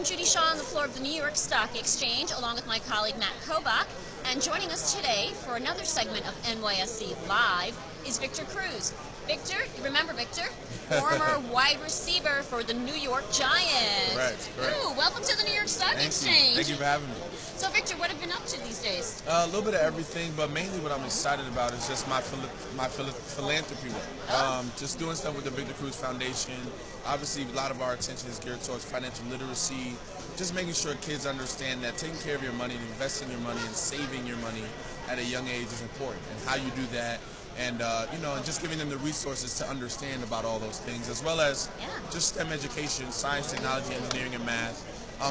I'm Judy Shaw on the floor of the New York Stock Exchange, along with my colleague Matt Kobach. And joining us today for another segment of NYSE Live is Victor Cruz. Victor, you remember Victor? Former wide receiver for the New York Giants. Correct. Ooh, welcome to the New York Stock Exchange. Thank you for having me. So Victor, what have you been up to these days? A little bit of everything, but mainly what I'm excited about is just my philanthropy work. Just doing stuff with the Victor Cruz Foundation. Obviously, a lot of our attention is geared towards financial literacy, just making sure kids understand that taking care of your money and investing your money and saving your money at a young age is important, and how you do that. And and just giving them the resources to understand about all those things, as well as just STEM education, science, technology, engineering, and math.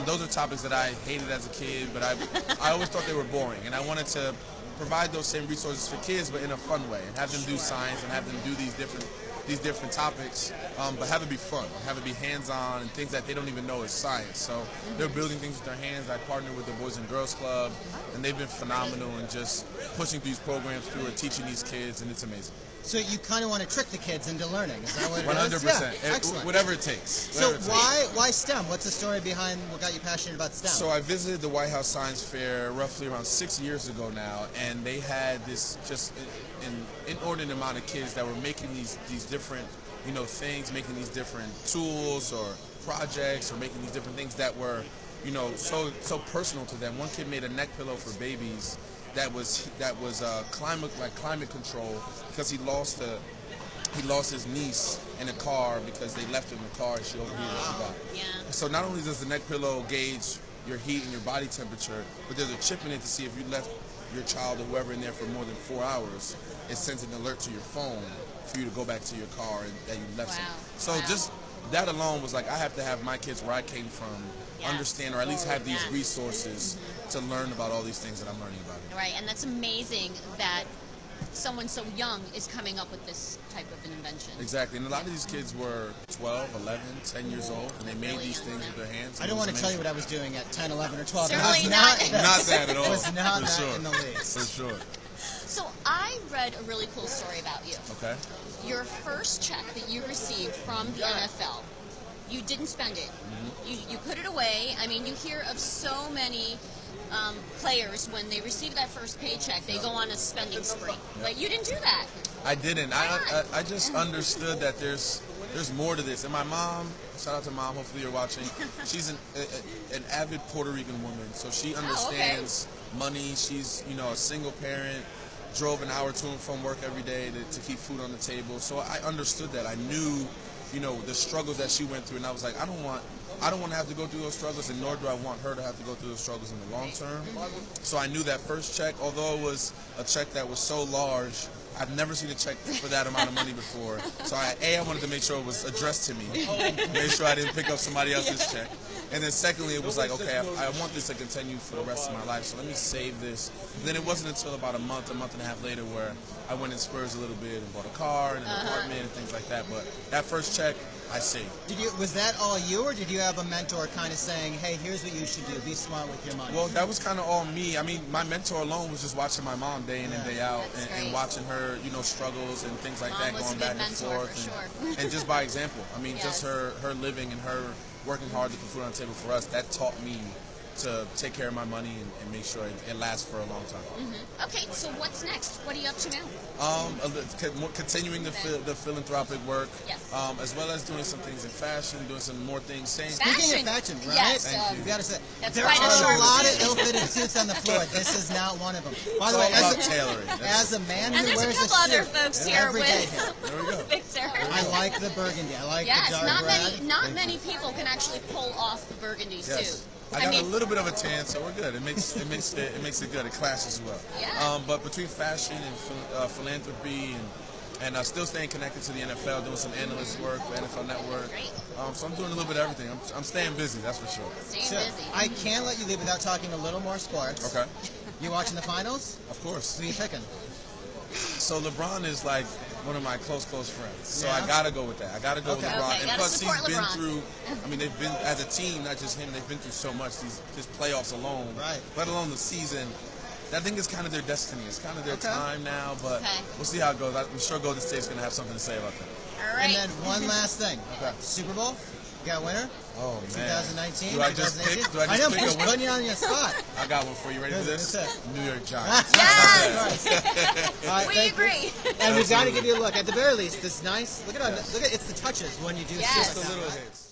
Those are topics that I hated as a kid, but I always thought they were boring, and I wanted to provide those same resources for kids, but in a fun way, and have them do science and have them do these different topics, but have it be fun, have it be hands-on, and things that they don't even know is science. So they're building things with their hands. I partnered with the Boys and Girls Club, and they've been phenomenal in just pushing these programs through and teaching these kids, and it's amazing. So you kind of want to trick the kids into learning, is that what it 100%. is? Yeah, excellent. Whatever it takes. So why STEM? What's the story behind what got you passionate about STEM? So I visited the White House Science Fair roughly around 6 years ago now, and they had this just an inordinate amount of kids that were making these different things, making these different tools or projects, or making these different things that were so personal to them. One kid made a neck pillow for babies that was climate control, because he lost his niece in a car because they left her in the car and she overheated and she died. Yeah. So not only does the neck pillow gauge your heat and your body temperature, but there's a chip in it to see if you left your child or whoever in there for more than 4 hours. It sends an alert to your phone for you to go back to your car and that you left them. So just that alone was like, I have to have my kids where I came from understand, or at least have these resources to learn about all these things that I'm learning about. Right, and that's amazing that someone so young is coming up with this type of an invention. Exactly, and a lot of these kids were 12, 11, 10 years old, and they made these things with their hands. I don't want to tell you what I was doing at 10, 11, or 12. Certainly not that at all. It was not that in the least. For sure. So I read a really cool story about you. Okay. Your first check that you received from the NFL, you didn't spend it. You put it away. I mean, you hear of so many players, when they receive that first paycheck, they go on a spending spree. But you didn't do that. I didn't. I just understood that there's more to this. And my mom, shout out to Mom, hopefully you're watching, she's an avid Puerto Rican woman, so she understands money. She's a single parent, drove an hour to and from work every day to keep food on the table. So I understood that. I knew the struggles that she went through, and I was like, I don't want to have to go through those struggles, and nor do I want her to have to go through those struggles in the long term. So I knew that first check, although it was a check that was so large, I've never seen a check for that amount of money before. So I wanted to make sure it was addressed to me, make sure I didn't pick up somebody else's check. And then secondly, it was like, okay, I want this to continue for the rest of my life, so let me save this. And then it wasn't until about a month and a half later where I went and splurged a little bit and bought a car and an apartment and things like that. But that first check, I saved. Was that all you, or did you have a mentor kind of saying, hey, here's what you should do, be smart with your money? Well, that was kind of all me. I mean, my mentor alone was just watching my mom day in and day out, and watching her, struggles and things like that, going back and forth. And just by example. I mean, just her living and her working hard to put food on the table for us, that taught me to take care of my money and make sure it lasts for a long time. Okay, so what's next? What are you up to now? Continuing the philanthropic work, as well as doing some things in fashion, doing some more things. Speaking of fashion, right? Yes, you got to say, there are a lot of ill-fitted suits on the floor. This is not one of them. By the way, as a man who wears a suit, other folks here every day here. There we go. Victor. I like the burgundy. I like the dark red. Not many people can actually pull off the burgundy suit. I got a little bit of a tan, so we're good. It makes it good. It clashes well. But between fashion and philanthropy and still staying connected to the NFL, doing some analyst work for NFL Network. So I'm doing a little bit of everything. I'm staying busy, that's for sure. Staying busy. I can't let you leave without talking a little more sports. Okay. You watching the finals? Of course. Who are you picking? So LeBron is like one of my close friends. So I gotta go with that. I gotta go with LeBron. And plus he's been through, they've been, as a team, not just him, they've been through so much, these playoffs alone, let alone the season. I think it's kind of their destiny. It's kind of their time now, but we'll see how it goes. I'm sure Golden State's going to have something to say about that. All right. And then one last thing. Super Bowl? You got a winner? Oh, man. 2019, Do I just 2018? pick? Do I I know, just pick just a winner? putting you on your spot. I got one for you. Ready for this? What's that? New York Giants. Yes! All right, We thank you. agree. And we've got to give you a look. At the very least, this nice. Look at it's the touches when you do. Yes. shit Just like the that, little right? hits.